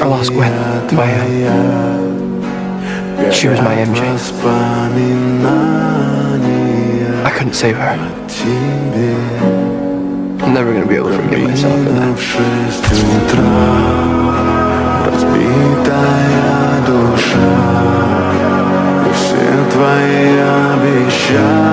lost Gwen. She was my MJ. I couldn't save her. I'm never gonna be able to forgive myself for that. Разбитая душа, и все твои обещания.